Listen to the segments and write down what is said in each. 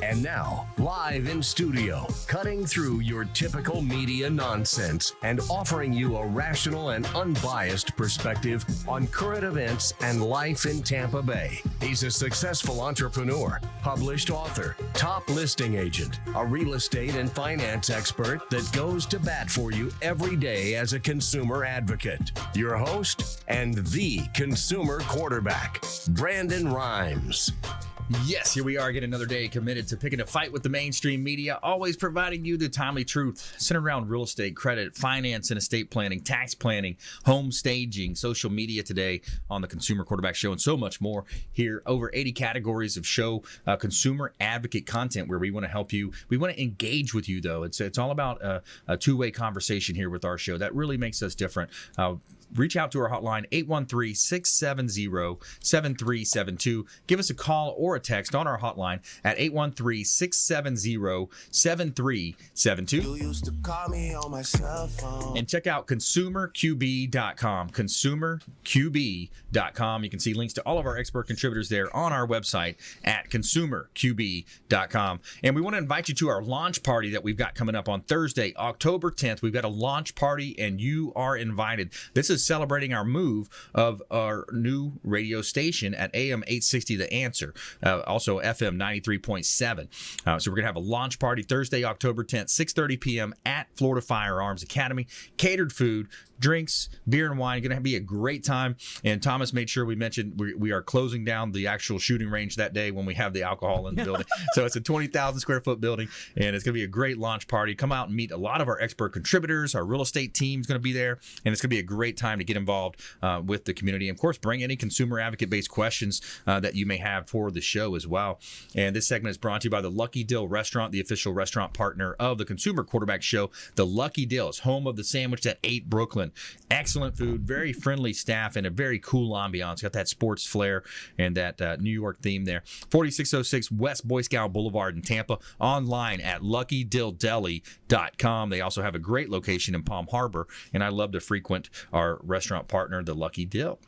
And now, live in studio, cutting through your typical media nonsense and offering you a rational and unbiased perspective on current events and life in Tampa Bay. He's a successful entrepreneur, published author, top listing agent, a real estate and finance expert that goes to bat for you every day as a consumer advocate. Your host and the consumer quarterback, Brandon Rhymes. Yes, here we are again another day committed to picking a fight with the mainstream media, always providing you the timely truth centered around real estate, credit, finance and estate planning, tax planning, home staging, social media today on the Consumer Quarterback Show, and so much more here. Over 80 categories of show, consumer advocate content where we want to help you. We want to engage with you, though. It's all about a two-way conversation here with our show. That really makes us different. Reach out to our hotline, 813-670-7372. Give us a call or a text on our hotline at 813-670-7372. You used to call me on my cell phone. And check out consumerqb.com, consumerqb.com. You can see links to all of our expert contributors there on our website at consumerqb.com. And we want to invite you to our launch party that we've got coming up on Thursday, October 10th. We've got a launch party, and you are invited. This is celebrating our move of our new radio station at AM 860 The Answer, also FM 93.7. So we're going to have a launch party Thursday, October 10th, 6:30 p.m. at Florida Firearms Academy. Catered food, drinks, beer and wine. Going to be a great time. And Thomas made sure we mentioned we are closing down the actual shooting range that day when we have the alcohol in the building. So it's a 20,000 square foot building, and it's going to be a great launch party. Come out and meet a lot of our expert contributors. Our real estate team is going to be there, and it's going to be a great time to get involved with the community. And of course, bring any consumer advocate-based questions that you may have for the show as well. And this segment is brought to you by the Lucky Dill Restaurant, the official restaurant partner of the Consumer Quarterback Show. The Lucky Dill is home of the sandwich at 8 Brooklyn. Excellent food, very friendly staff, and a very cool ambiance. Got that sports flair and that New York theme there. 4606 West Boy Scout Boulevard in Tampa. Online at luckydilldeli.com. They also have a great location in Palm Harbor, and I love to frequent our restaurant partner, the Lucky Dill.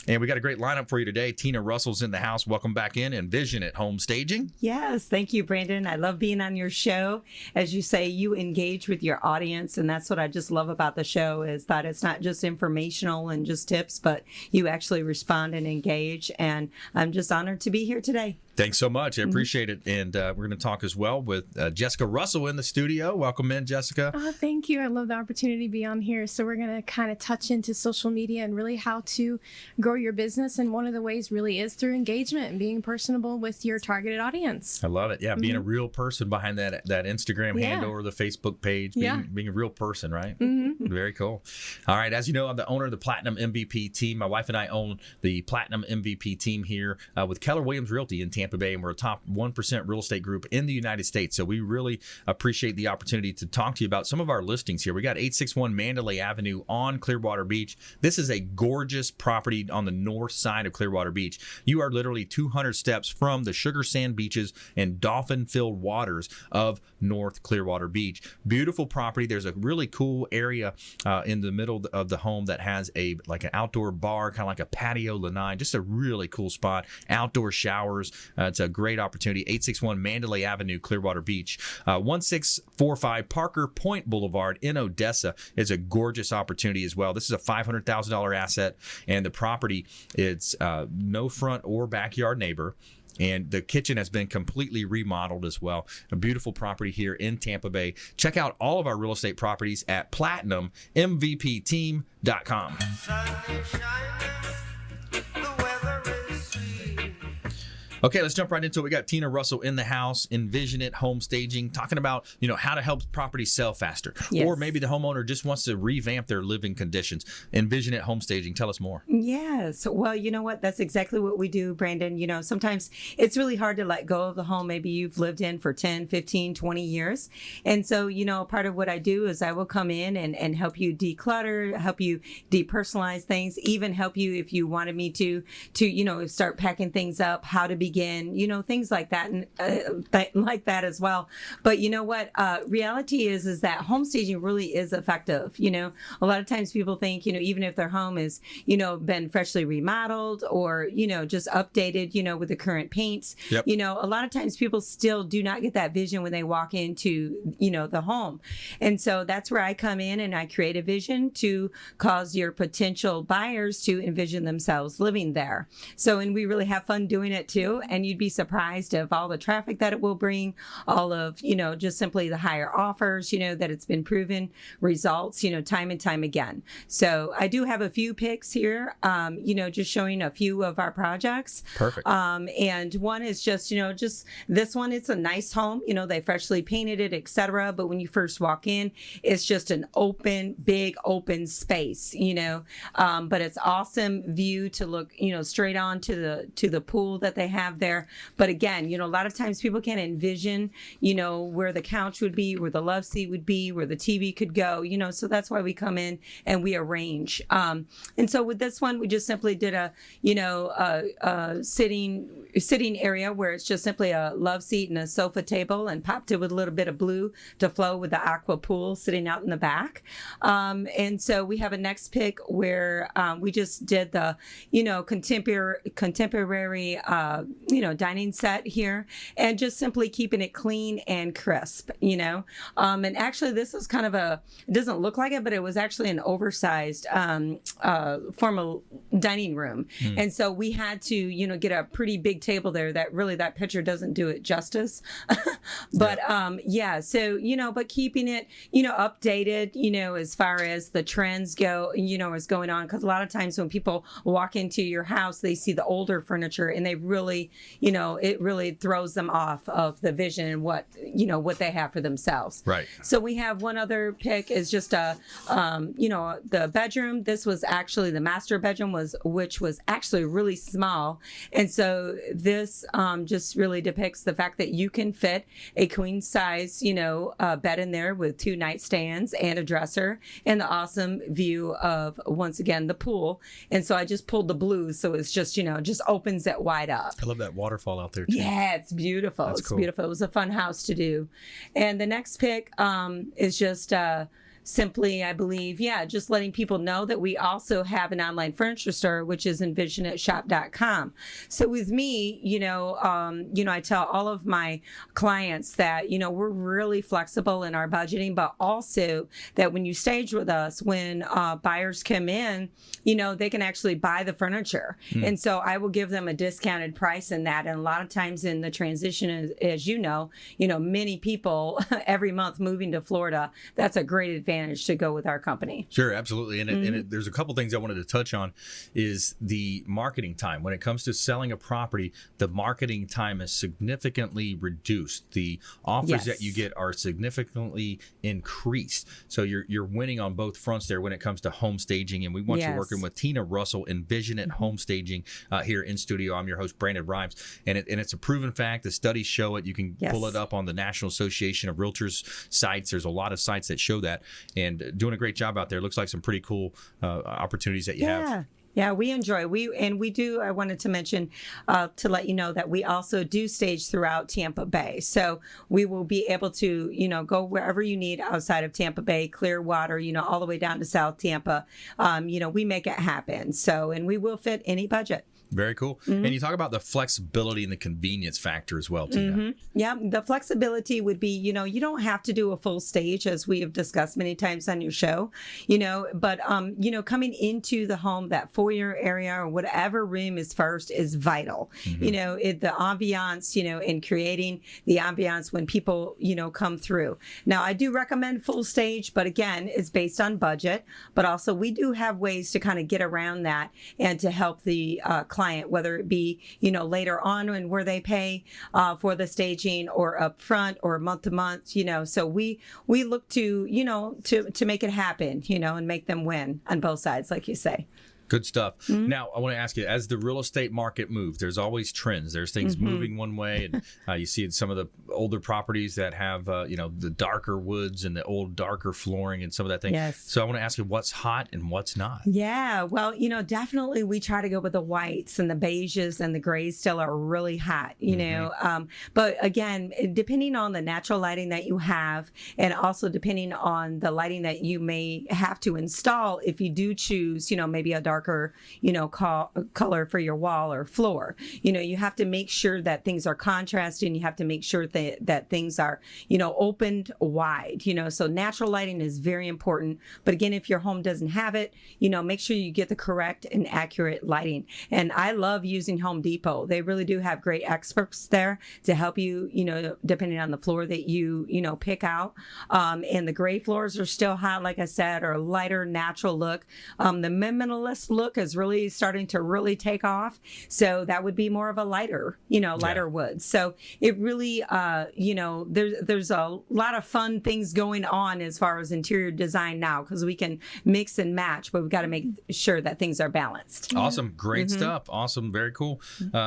And we got a great lineup for you today. Tina Russell's in the house. Welcome back in. Envisionit Home Staging. Yes, thank you, Brandon. I love being on your show. As you say, you engage with your audience, and that's what I just love about the show is that it's not just informational and just tips, but you actually respond and engage. And I'm just honored to be here today. Thanks so much. I appreciate it. And we're going to talk as well with Jessica Russell in the studio. Welcome in, Jessica. Oh, thank you. I love the opportunity to be on here. So we're going to kind of touch into social media and really how to grow your business. And one of the ways really is through engagement and being personable with your targeted audience. I love it. Yeah, being a real person behind that Instagram handle or the Facebook page, being a real person, right? Mm-hmm. Very cool. All right. As you know, I'm the owner of the Platinum MVP team. My wife and I own the Platinum MVP team here with Keller Williams Realty in Tampa Bay, and we're a top 1% real estate group in the United States. So we really appreciate the opportunity to talk to you about some of our listings here. We got 861 Mandalay Avenue on Clearwater Beach. This is a gorgeous property on the north side of Clearwater Beach. You are literally 200 steps from the sugar sand beaches and dolphin-filled waters of North Clearwater Beach. Beautiful property. There's a really cool area in the middle of the home that has an outdoor bar, kind of like a patio lanai. Just a really cool spot. Outdoor showers. It's a great opportunity. 861 Mandalay Avenue, Clearwater Beach. 1645 Parker Point Boulevard in Odessa is a gorgeous opportunity as well. This is a $500,000 asset, and the property, it's no front or backyard neighbor. And the kitchen has been completely remodeled as well. A beautiful property here in Tampa Bay. Check out all of our real estate properties at PlatinumMVPteam.com. Okay, let's jump right into it. We got Tina Russell in the house, Envisionit Home Staging, talking about, how to help properties sell faster. Yes. Or maybe the homeowner just wants to revamp their living conditions. Envisionit Home Staging, tell us more. Yes. Well, you know what? That's exactly what we do, Brandon. Sometimes it's really hard to let go of the home maybe you've lived in for 10, 15, 20 years. And so, part of what I do is I will come in and help you declutter, help you depersonalize things, even help you if you wanted me to start packing things up, how to begin, things like that, and like that as well. But you know what? Reality is that home staging really is effective. A lot of times people think, even if their home is, been freshly remodeled or, just updated, with the current paints, Yep. A lot of times people still do not get that vision when they walk into, the home. And so that's where I come in and I create a vision to cause your potential buyers to envision themselves living there. So, and we really have fun doing it too. And you'd be surprised of all the traffic that it will bring, all of, just simply the higher offers, that it's been proven results, time and time again. So I do have a few pics here, just showing a few of our projects. Perfect. And one is just, just this one, it's a nice home, they freshly painted it, etc. But when you first walk in, it's just an big open space, but it's awesome view to look, straight on to the pool that they have there. But again, a lot of times people can't envision, where the couch would be, where the love seat would be, where the TV could go, so that's why we come in and we arrange. And so with this one, we just simply did a sitting area where it's just simply a love seat and a sofa table, and popped it with a little bit of blue to flow with the aqua pool sitting out in the back. And so we have a next pic where we just did the, contemporary, dining set here, and just simply keeping it clean and crisp, and actually this was kind of it doesn't look like it, but it was actually an oversized formal dining room. And so we had to, get a pretty big table there that picture doesn't do it justice. But so, but keeping it, updated, as far as the trends go, is going on. Because a lot of times when people walk into your house, they see the older furniture and they really, it really throws them off of the vision and what they have for themselves. Right. So we have one other pic is just the bedroom. This was actually the master bedroom which was actually really small. And so this just really depicts the fact that you can fit a queen size, bed in there with 2 nightstands and a dresser and the awesome view of, once again, the pool. And so I just pulled the blues. So it's just, just opens it wide up. I love that waterfall out there too. Yeah, it's beautiful. That's it's cool. Beautiful. It was a fun house to do. And the next pic is just simply, I believe, just letting people know that we also have an online furniture store, which is Envisionitshop.com. So with me, I tell all of my clients that, we're really flexible in our budgeting, but also that when you stage with us, when buyers come in, they can actually buy the furniture. And so I will give them a discounted price in that. And a lot of times in the transition, as many people every month moving to Florida, that's a great advantage to go with our company. Sure, absolutely. And there's a couple things I wanted to touch on is the marketing time. When it comes to selling a property, the marketing time is significantly reduced. The offers that you get are significantly increased. So you're winning on both fronts there when it comes to home staging. And we want you working with Tina Russell, Envisionit Home Staging here in studio. I'm your host, Brandon Rhymes. And it's a proven fact. The studies show it. You can pull it up on the National Association of Realtors sites. There's a lot of sites that show that. And doing a great job out there. Looks like some pretty cool opportunities that you have. Yeah, we enjoy. I wanted to mention to let you know that we also do stage throughout Tampa Bay. So we will be able to, go wherever you need outside of Tampa Bay, Clearwater, all the way down to South Tampa. We make it happen. So, and we will fit any budget. Very cool. And you talk about the flexibility and the convenience factor as well, Tina. Yeah, the flexibility would be, you don't have to do a full stage, as we have discussed many times on your show, but, coming into the home, that foyer area or whatever room is first is vital. The ambiance, in creating the ambiance when people, come through. Now, I do recommend full stage, but again, it's based on budget, but also we do have ways to kind of get around that and to help the client, whether it be, later on and where they pay for the staging or up front or month to month, so we look to, to make it happen, and make them win on both sides, like you say. Good stuff. Now, I want to ask you, as the real estate market moves, there's always trends. There's things moving one way, and you see some of the older properties that have, the darker woods and the old darker flooring and some of that thing. Yes. So I want to ask you, what's hot and what's not? Yeah, well, definitely we try to go with the whites, and the beiges and the grays still are really hot, but again, depending on the natural lighting that you have, and also depending on the lighting that you may have to install, if you do choose, maybe a darker, color for your wall or floor, you have to make sure that things are contrasted, and you have to make sure that things are, opened wide, so natural lighting is very important. But again, if your home doesn't have it, make sure you get the correct and accurate lighting. And I love using Home Depot. They really do have great experts there to help you, depending on the floor that you, pick out. And the gray floors are still hot, like I said, or a lighter natural look. The minimalist look is really starting to really take off. So that would be more of a lighter, lighter wood. So it really, there's a lot of fun things going on as far as interior design now, because we can mix and match, but we've got to make sure that things are balanced. Awesome. Great stuff. Awesome. Very cool.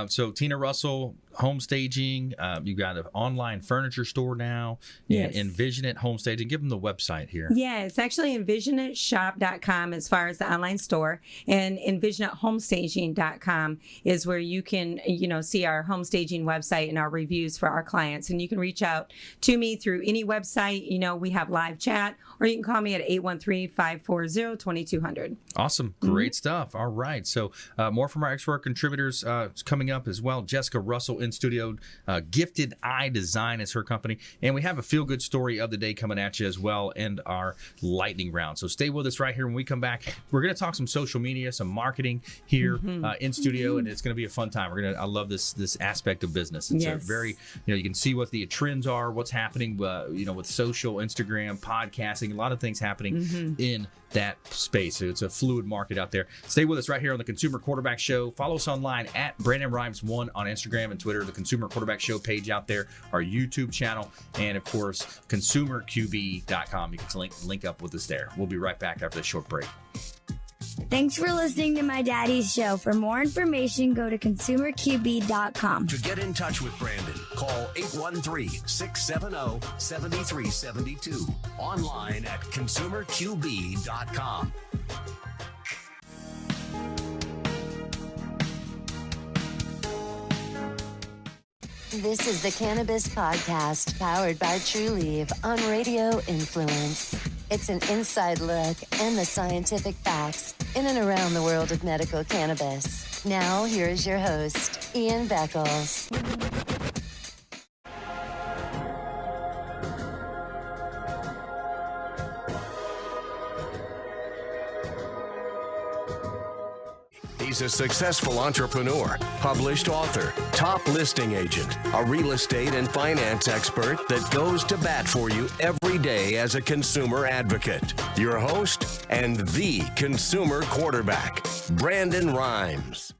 So Tina Russell, home staging. You've got an online furniture store now. Yes. Envisionit Home Staging. Give them the website here. Yeah, it's actually envisionitshop.com as far as the online store, and envisionithomestaging.com is where you can, see our home staging website and our reviews for our clients. And you can reach out to me through any website. We have live chat, or you can call me at 813-540-2200. Awesome. Great stuff. All right. So more from our expert contributors coming up as well. Jessica Russell in studio. Gifted Eye Design is her company. And we have a feel-good story of the day coming at you as well, and our lightning round. So stay with us right here. When we come back, we're going to talk some social media, some marketing here in studio, and it's going to be a fun time. I love this aspect of business. It's a very, you can see what the trends are, what's happening, with social, Instagram, podcasting, a lot of things happening in that space. So it's a fluid market out there. Stay with us right here on the Consumer Quarterback Show. Follow us online at Brandon Rhymes1 on Instagram and Twitter, the Consumer Quarterback Show page out there, our YouTube channel, and of course, consumerqb.com. You can link up with us there. We'll be right back after this short break. Thanks for listening to my daddy's show. For more information, go to consumerqb.com. To get in touch with Brandon, call 813-670-7372. Online at consumerqb.com. This is the Cannabis Podcast, powered by Trulieve on Radio Influence. It's an inside look and the scientific facts in and around the world of medical cannabis. Now, here is your host, Ian Beckles. He's a successful entrepreneur, published author, top listing agent, a real estate and finance expert that goes to bat for you every day as a consumer advocate. Your host and the consumer quarterback, Brandon Rhymes.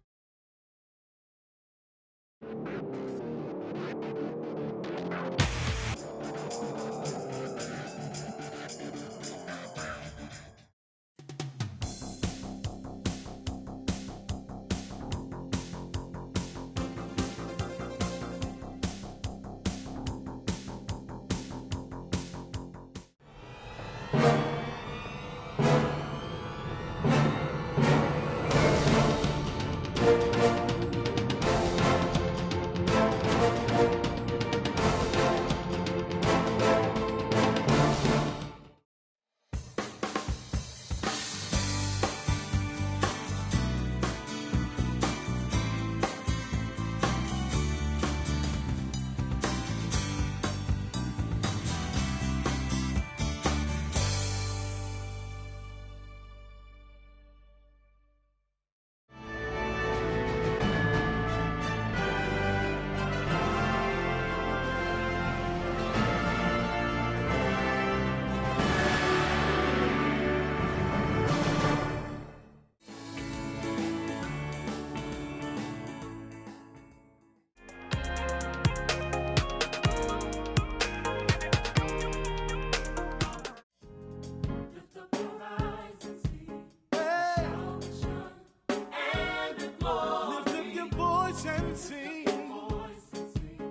voice and sing.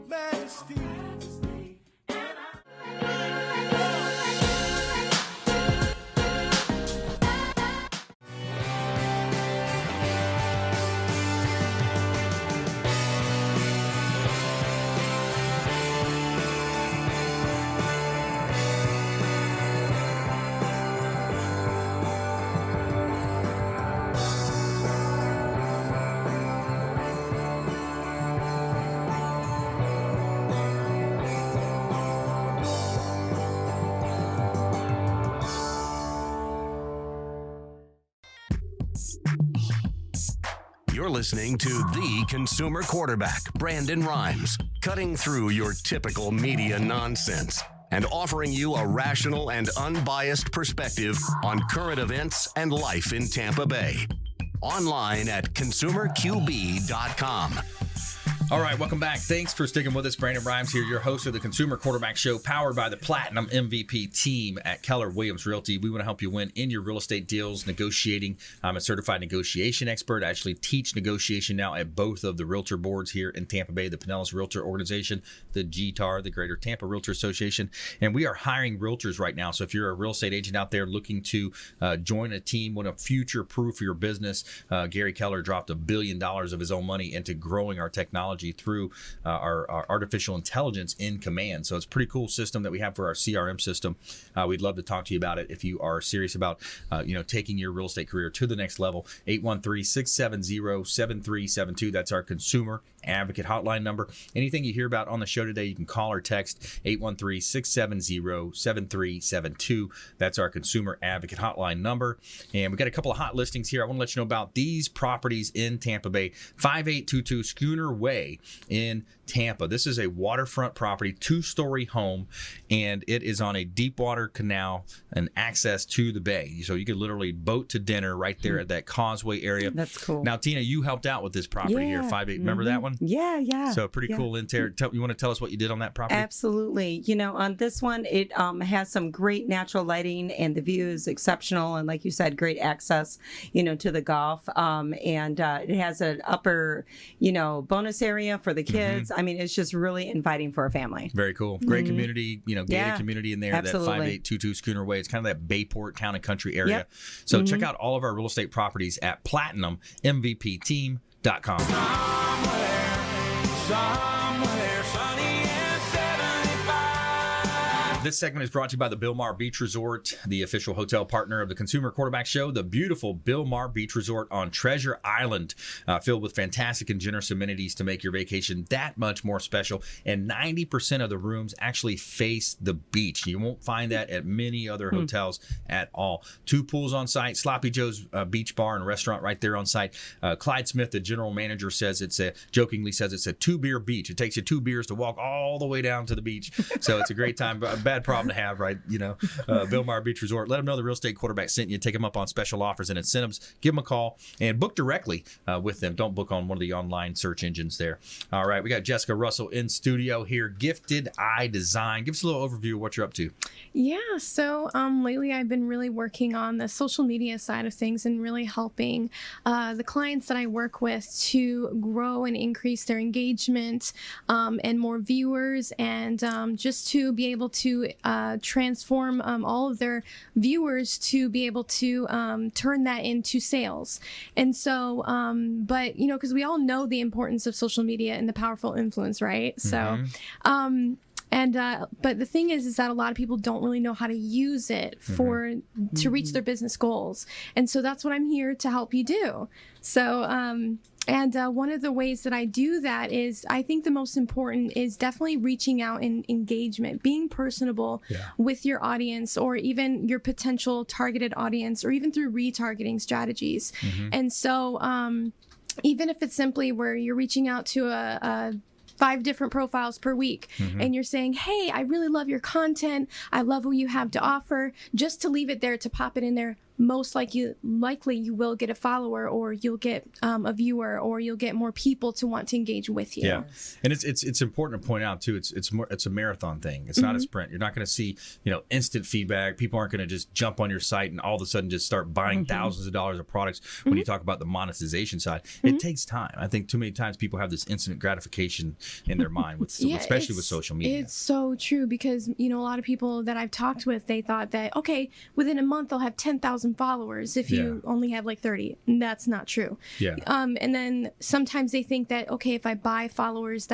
Majesty. You're listening to the consumer quarterback, Brandon Rhymes, cutting through your typical media nonsense and offering you a rational and unbiased perspective on current events and life in Tampa Bay. Online at consumerqb.com. All right, welcome back. Thanks for sticking with us. Brandon Rhymes here, your host of the Consumer Quarterback Show, powered by the Platinum MVP team at Keller Williams Realty. We want to help you win in your real estate deals, negotiating. I'm a certified negotiation expert. I actually teach negotiation now at both of the realtor boards here in Tampa Bay, the Pinellas Realtor Organization, the GTAR, the Greater Tampa Realtor Association. And we are hiring realtors right now. So if you're a real estate agent out there looking to join a team, want to future-proof your business, Gary Keller dropped $1 billion of his own money into growing our technology through our artificial intelligence in command. So it's a pretty cool system that we have for our CRM system. We'd love to talk to you about it if you are serious about taking your real estate career to the next level. 813-670-7372. That's our consumer advocate hotline number. Anything you hear about on the show today, you can call or text 813-670-7372. That's our consumer advocate hotline number. And we've got a couple of hot listings here. I want to let you know about these properties in Tampa Bay. 5822 Schooner Way in Tampa. This is a waterfront property, 2-story home, and it is on a deep water canal and access to the bay. So you could literally boat to dinner right there at that causeway area. That's cool. Now, Tina, you helped out with this property here, 58. Remember that one? Yeah. So pretty cool interior. You want to tell us what you did on that property? Absolutely. On this one, it has some great natural lighting and the view is exceptional. And like you said, great access, to the Gulf. And it has an upper, bonus area for the kids. I mean, it's just really inviting for a family. Very cool. Great community, gated community in there. Absolutely. That 5822 Schooner Way. It's kind of that Bayport town and country area. So check out all of our real estate properties at PlatinumMVPTeam.com. Somewhere sunny and 75. This segment is brought to you by the Bilmar Beach Resort, the official hotel partner of the Consumer Quarterback Show. The beautiful Bilmar Beach Resort on Treasure Island, filled with fantastic and generous amenities to make your vacation that much more special. And 90% of the rooms actually face the beach. You won't find that at many other hotels at all. 2 pools on site, Sloppy Joe's Beach Bar and Restaurant right there on site. Clyde Smith, the general manager, says jokingly says it's a 2-beer beach. It takes you 2 beers to walk all the way down to the beach. So it's a great time. A bad problem to have, right? Bilmar Beach Resort. Let them know the real estate quarterback sent you. Take them up on special offers and incentives. Give them a call and book directly with them. Don't book on one of the online search engines there. All right, we got Jessica Russell in studio here. Gifted Eye Design. Give us a little overview of what you're up to. Yeah, so lately I've been really working on the social media side of things and really helping the clients that I work with to grow and increase their engagement and more viewers, and just to be able to transform all of their viewers to be able to turn that into sales. And so, but because we all know the importance of social media and the powerful influence, right? So, but the thing is that a lot of people don't really know how to use it to reach their business goals. And so that's what I'm here to help you do. So, one of the ways that I do that is, I think the most important is definitely reaching out and engagement, being personable with your audience, or even your potential targeted audience, or even through retargeting strategies. And so, even if it's simply where you're reaching out to a 5 different profiles per week, and you're saying, hey, I really love your content, I love what you have to offer, just to leave it there, to pop it in there, most likely you will get a follower, or you'll get a viewer, or you'll get more people to want to engage with you. Yeah, and it's important to point out too. It's a marathon thing. It's not a sprint. You're not going to see instant feedback. People aren't going to just jump on your site and all of a sudden just start buying thousands of dollars of products. When you talk about the monetization side, it takes time. I think too many times people have this instant gratification in their mind, especially with social media. It's so true, because a lot of people that I've talked with, they thought that within a month I'll have 10,000 followers if you only have like 30. And that's not true. Yeah. And then sometimes they think that if I buy followers,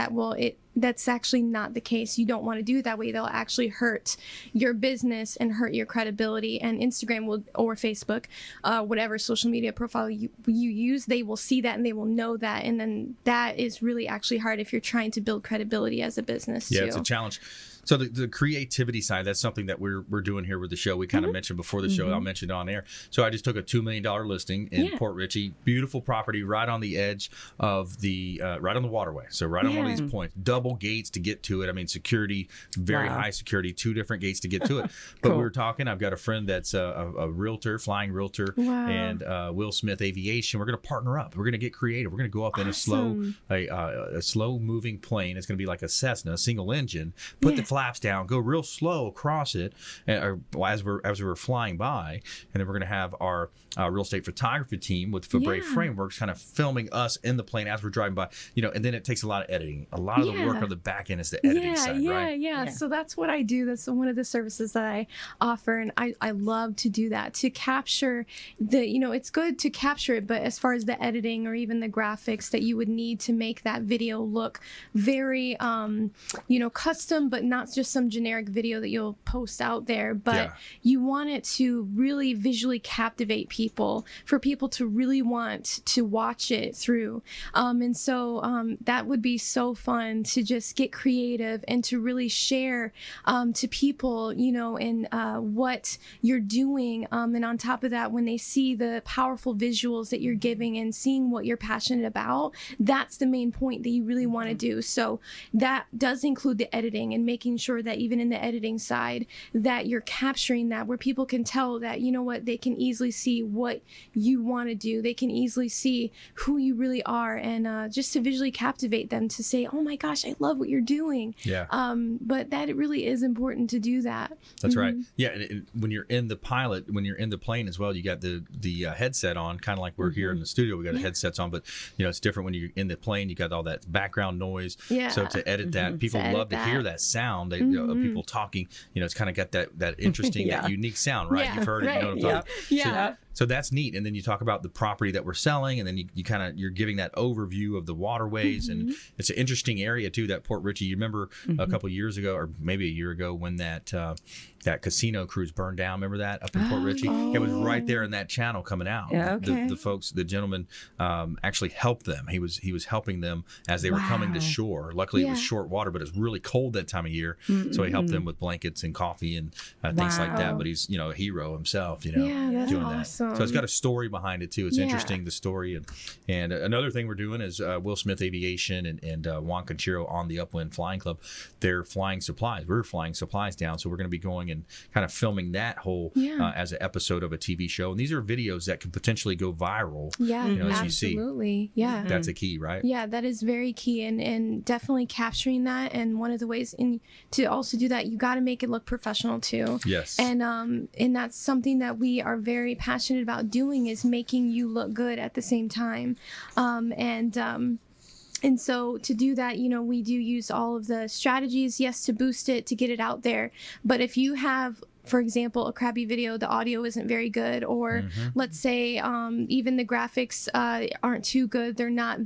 that's actually not the case. You don't want to do it that way. They'll actually hurt your business and hurt your credibility. And Instagram or Facebook, whatever social media profile you use, they will see that and they will know that. And then that is really actually hard if you're trying to build credibility as a business too. Yeah, it's a challenge. So the creativity side, that's something that we're doing here with the show. We kind of mentioned before the show. I'll mention it on air. So I just took a $2 million listing in Port Richey. Beautiful property right on the edge of right on the waterway. So right on one of these points. Double gates to get to it. I mean, security, very high security, 2 different gates to get to it. But we were talking, I've got a friend that's a realtor, flying realtor, and Will Smith Aviation. We're going to partner up. We're going to get creative. We're going to go up in a slow moving plane. It's going to be like a Cessna, single engine. Put the flaps down, go real slow across it as we're flying by, and then we're going to have our real estate photography team with Fabre Frameworks kind of filming us in the plane as we're driving by, and then it takes a lot of editing. A lot of the work on the back end is the editing side, right? Yeah. So that's what I do. That's one of the services that I offer, and I love to do that, to capture it's good to capture it, but as far as the editing or even the graphics that you would need to make that video look very custom, but not just some generic video that you'll post out there, but you want it to really visually captivate people, for people to really want to watch it through. And so that would be so fun to just get creative and to really share to people, and what you're doing. And on top of that, when they see the powerful visuals that you're giving and seeing what you're passionate about, that's the main point that you really want to do. So that does include the editing and making sure that even in the editing side that you're capturing that, where people can tell that, they can easily see what you want to do. They can easily see who you really are, and just to visually captivate them, to say, oh my gosh, I love what you're doing. Yeah. But that it really is important to do that. That's right. Yeah. And when you're in the pilot, when you're in the plane as well, you got the headset on, kind of like we're here in the studio, we got the headsets on, but it's different when you're in the plane. You got all that background noise. Yeah. So to edit that, people love to hear that sound. They, people talking, it's kind of got that interesting, that unique sound, right? Yeah, You've heard it, you know what I'm talking about. Yeah. So that's neat. And then you talk about the property that we're selling, and then you're giving that overview of the waterways, and it's an interesting area too, that Port Richey. You remember a couple of years ago, or maybe a year ago, when that casino cruise burned down. Remember that up in Port Richey? It was right there in that channel coming out. Yeah, okay. The gentleman actually helped them. He was helping them as they were coming to shore. Luckily, it was short water, but it was really cold that time of year. So he helped them with blankets and coffee and things like that. But he's a hero himself. That's doing awesome. that. So it's got a story behind it too. It's interesting, the story. And another thing we're doing is Will Smith Aviation and Juan Conchero on the Upwind Flying Club. They're flying supplies. We're flying supplies down. So we're going to be going and kind of filming that whole as an episode of a TV show. And these are videos that could potentially go viral. Yeah, as absolutely. You see. Yeah. That's a key, right? Yeah, that is very key, and definitely capturing that. And one of the ways to also do that, you got to make it look professional too. Yes. And that's something that we are very passionate about doing, is making you look good at the same time. And so to do that, we do use all of the strategies, yes, to boost it, to get it out there. But if you have, for example, a crappy video, the audio isn't very good, or let's say even the graphics aren't too good, they're not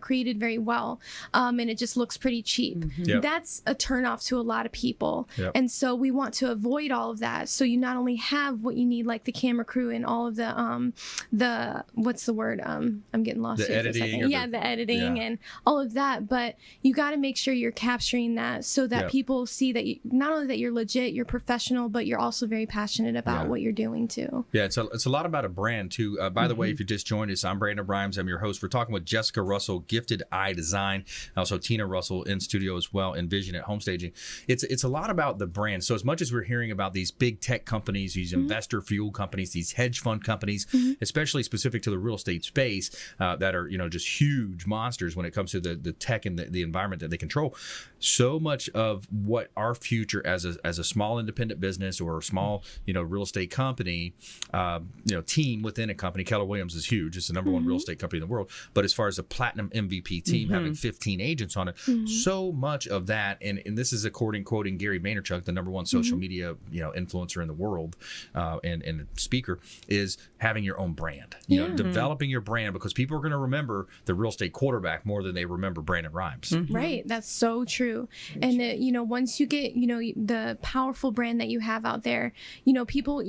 created very well, and it just looks pretty cheap. That's a turnoff to a lot of people. And so we want to avoid all of that. So you not only have what you need, like the camera crew and all of the what's the word? I'm getting lost. The here editing. For a second. The editing and all of that. But you got to make sure you're capturing that so that people see that not only that you're legit, you're professional, professional, but you're also very passionate about what you're doing too. Yeah, it's a lot about a brand too. By the way, if you just joined us, I'm Brandon Rhymes. I'm your host. We're talking with Jessica Russell, Gifted Eye Design, also Tina Russell in studio as well, Envisionit Home Staging. It's a lot about the brand. So as much as we're hearing about these big tech companies, these investor fuel companies, these hedge fund companies, especially specific to the real estate space, that are just huge monsters when it comes to the tech and the environment that they control. So much of what our future as a small independent business or a small real estate company, team within a company, Keller Williams is huge. It's the number one real estate company in the world. But as far as the platinum MVP team having 15 agents on it, so much of that, and this is quoting Gary Vaynerchuk, the number one social media influencer in the world, and speaker, is having your own brand. Developing your brand, because people are going to remember the real estate quarterback more than they remember Brandon Rhymes. Right, that's so true. And once you get the powerful brand that you have out there, people,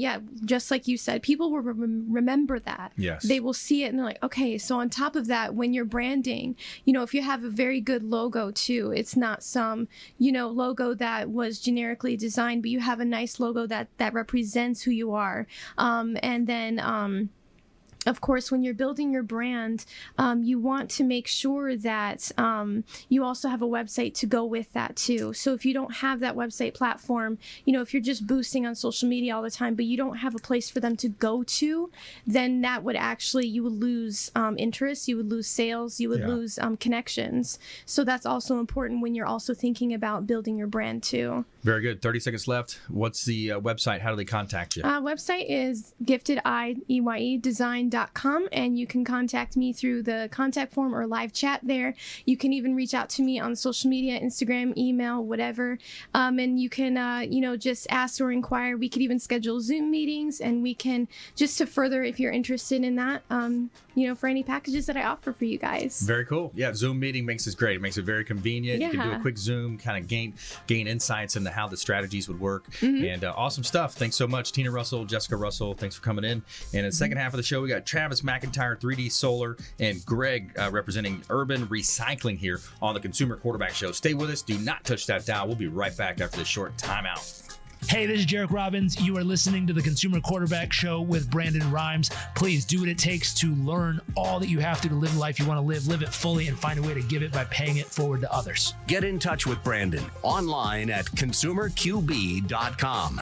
just like you said, people will remember that. Yes, they will see it and they're like, okay. So on top of that, when you're branding, if you have a very good logo too, it's not some logo that was generically designed, but you have a nice logo that represents who you are. And then of course, when you're building your brand, you want to make sure that you also have a website to go with that too. So if you don't have that website platform, if you're just boosting on social media all the time, but you don't have a place for them to go to, then that would actually, you would lose interest, you would lose sales, you would lose connections. So that's also important when you're also thinking about building your brand too. Very good. 30 seconds left. What's the website? How do they contact you? Website is giftedeye.design.com, and you can contact me through the contact form or live chat there. You can even reach out to me on social media, Instagram, email, whatever. And you can, just ask or inquire. We could even schedule Zoom meetings, and we can just to further, if you're interested in that, for any packages that I offer for you guys. Very cool. Yeah, Zoom meeting makes it great. It makes it very convenient. Yeah. You can do a quick Zoom, kind of gain insights into how the strategies would work. And awesome stuff. Thanks so much, Tina Russell, Jessica Russell. Thanks for coming in. And in the second half of the show, we got Travis McIntire, 3D Solar, and Greg representing Urban Recycling here on the Consumer Quarterback Show. Stay with us. Do not touch that dial. We'll be right back after this short timeout. Hey, this is Jarek Robbins. You are listening to the Consumer Quarterback Show with Brandon Rhymes. Please do what it takes to learn all that you have to live the life you want to live it fully, and find a way to give it by paying it forward to others. Get in touch with Brandon online at consumerqb.com.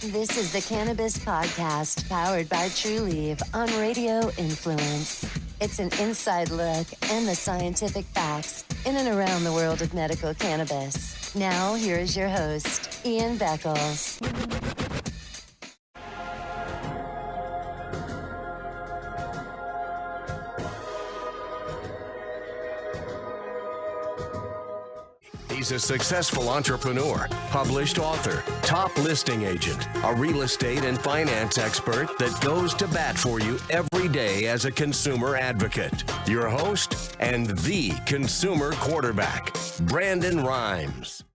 This is the Cannabis Podcast, powered by TrueLeaf on Radio Influence. It's an inside look and the scientific facts in and around the world of medical cannabis. Now, here is your host, Ian Beckles. He's a successful entrepreneur, published author, top listing agent, a real estate and finance expert that goes to bat for you every day as a consumer advocate. Your host and the consumer quarterback, Brandon Rhymes.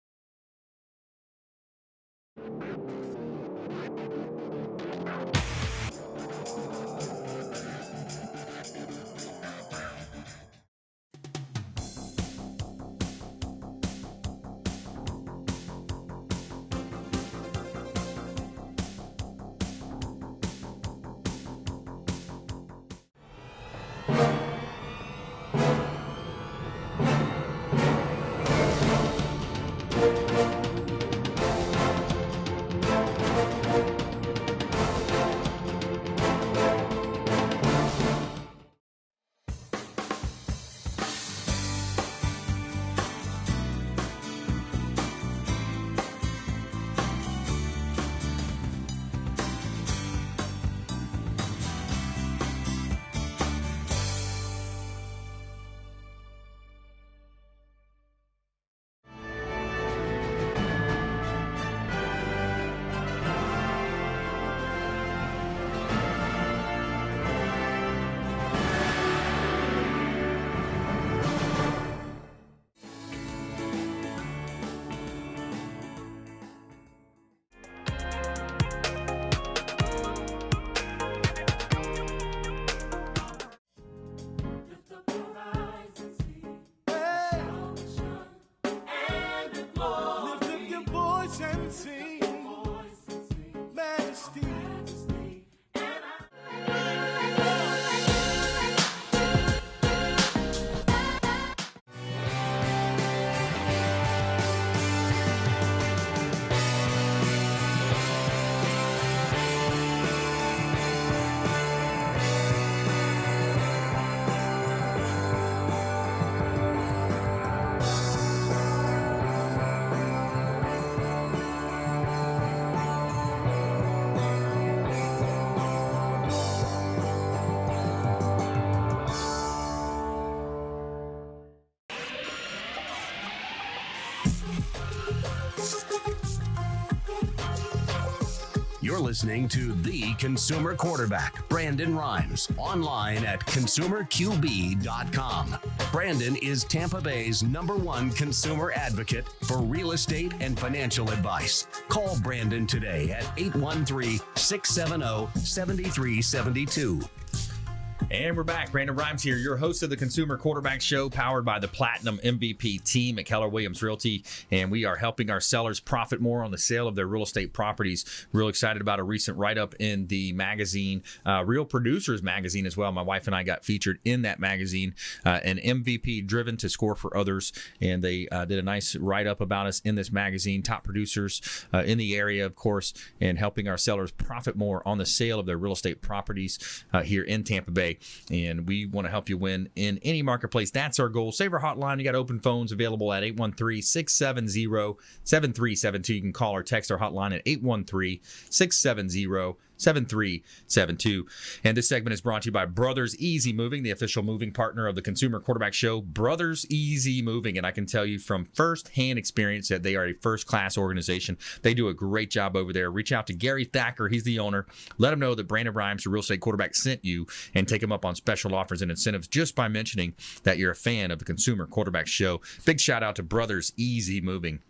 You're listening to the consumer quarterback, Brandon Rhymes, online at consumerqb.com. Brandon is Tampa Bay's #1 consumer advocate for real estate and financial advice. Call Brandon today at 813-670-7372. And we're back. Brandon Rhymes here, your host of the Consumer Quarterback Show, powered by the Platinum MVP team at Keller Williams Realty. And we are helping our sellers profit more on the sale of their real estate properties. Real excited about a recent write-up in the magazine, Real Producers magazine as well. My wife and I got featured in that magazine, an MVP driven to score for others. And they did a nice write-up about us in this magazine, top producers in the area, of course, and helping our sellers profit more on the sale of their real estate properties here in Tampa Bay. And we want to help you win in any marketplace. That's our goal. Save our hotline. You got open phones available at 813-670-7372. You can call or text our hotline at 813-670-7372. And this segment is brought to you by Brothers Easy Moving, the official moving partner of the Consumer Quarterback Show. Brothers Easy Moving. And I can tell you from first-hand experience that they are a first-class organization. They do a great job over there. Reach out to Gary Thacker. He's the owner. Let him know that Brandon Rhymes, the real estate quarterback, sent you, and take him up on special offers and incentives just by mentioning that you're a fan of the Consumer Quarterback Show. Big shout out to Brothers Easy Moving.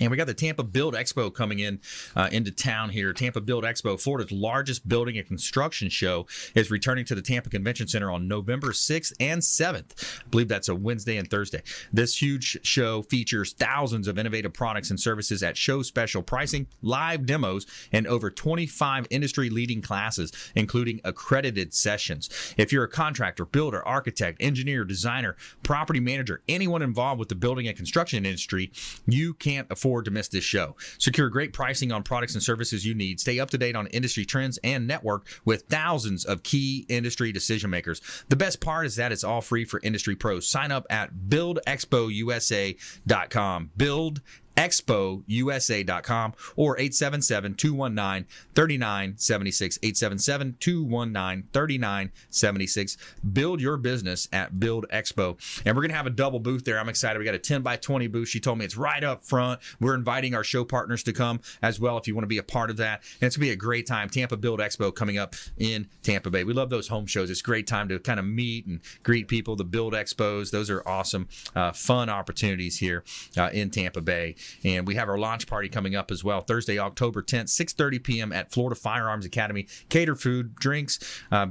And we got the Tampa Build Expo coming into town here. Tampa Build Expo, Florida's largest building and construction show, is returning to the Tampa Convention Center on November 6th and 7th. I believe that's a Wednesday and Thursday. This huge show features thousands of innovative products and services at show special pricing, live demos, and over 25 industry-leading classes, including accredited sessions. If you're a contractor, builder, architect, engineer, designer, property manager, anyone involved with the building and construction industry, you can't afford to miss this show. Secure great pricing on products and services you need. Stay up to date on industry trends and network with thousands of key industry decision makers. The best part is that it's all free for industry pros. Sign up at buildexpousa.com. buildexpousa.com or 877-219-3976. 877-219-3976. Build your business at Build Expo. And we're going to have a double booth there. I'm excited. We got a 10 by 20 booth. She told me it's right up front. We're inviting our show partners to come as well if you want to be a part of that. And it's going to be a great time. Tampa Build Expo coming up in Tampa Bay. We love those home shows. It's a great time to kind of meet and greet people. The Build Expos, those are awesome, fun opportunities here in Tampa Bay. And we have our launch party coming up as well, Thursday, October 10th, 6:30 p.m. at Florida Firearms Academy. Catered food, drinks,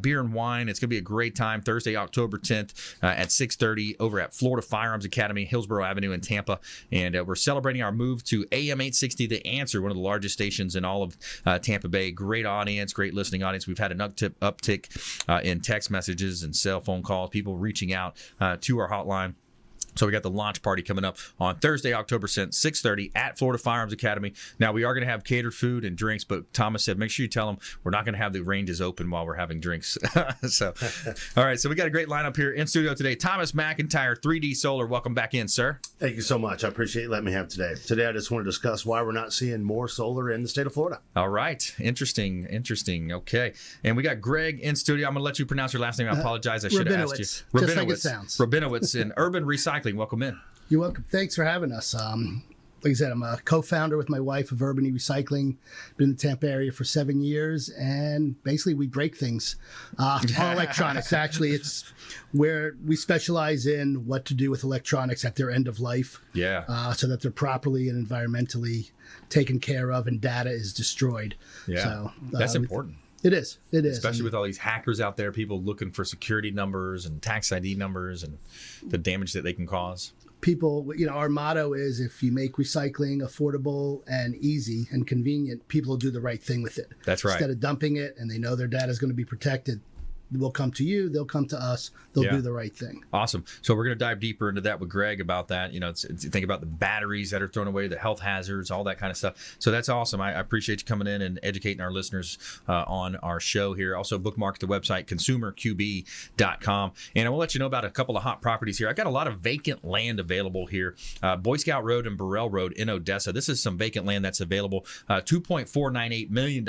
beer and wine. It's going to be a great time. Thursday, October 10th at 6:30 over at Florida Firearms Academy, Hillsborough Avenue in Tampa. And we're celebrating our move to AM 860, The Answer, one of the largest stations in all of Tampa Bay. Great audience, great listening audience. We've had an uptick in text messages and cell phone calls, people reaching out to our hotline. So we got the launch party coming up on Thursday, October 10th, 6:30 at Florida Firearms Academy. Now, we are going to have catered food and drinks, but Thomas said, make sure you tell them we're not going to have the ranges open while we're having drinks. So, all right. So we got a great lineup here in studio today. Thomas McIntire, 3D Solar. Welcome back in, sir. Thank you so much. I appreciate you letting me have today. Today, I just want to discuss why we're not seeing more solar in the state of Florida. All right. Interesting. Okay. And we got Greg in studio. I'm going to let you pronounce your last name. I apologize. I should have asked you. Rabinowitz. Just like it sounds. Rabinowitz in Urban Recycling. Welcome in. You're welcome. Thanks for having us. Like I said, I'm a co-founder with my wife of Urban Recycling. Been in the Tampa area for 7 years, and basically we break things. All electronics, actually. It's where we specialize in what to do with electronics at their end of life. Yeah. So that they're properly and environmentally taken care of and data is destroyed. Yeah. So, that's important. It is. Especially with all these hackers out there, people looking for security numbers and tax ID numbers and the damage that they can cause. People, our motto is if you make recycling affordable and easy and convenient, people will do the right thing with it. That's right. Instead of dumping it and they know their data is going to be protected, we'll come to you, they'll come to us, they'll do the right thing. Awesome. So we're going to dive deeper into that with Greg about that. Think about the batteries that are thrown away, the health hazards, all that kind of stuff. So that's awesome. I appreciate you coming in and educating our listeners on our show here. Also bookmark the website, consumerqb.com. And I will let you know about a couple of hot properties here. I got a lot of vacant land available here. Boy Scout Road and Burrell Road in Odessa. This is some vacant land that's available. $2.498 million.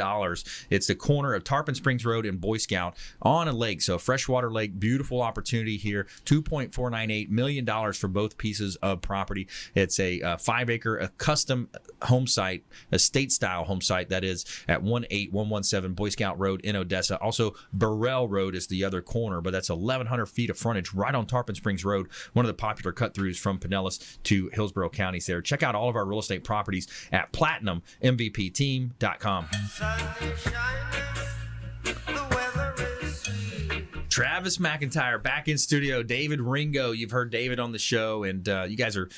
It's the corner of Tarpon Springs Road and Boy Scout on on a lake, so a freshwater lake, beautiful opportunity here. $2.498 million for both pieces of property. It's a 5-acre, a custom home site, a state-style home site that is at 18117 Boy Scout Road in Odessa. Also, Burrell Road is the other corner, but that's 1,100 feet of frontage right on Tarpon Springs Road, one of the popular cut-throughs from Pinellas to Hillsborough counties there. Check out all of our real estate properties at PlatinumMVPTeam.com. Travis McIntire back in studio. David Ringo, you've heard David on the show, and you guys are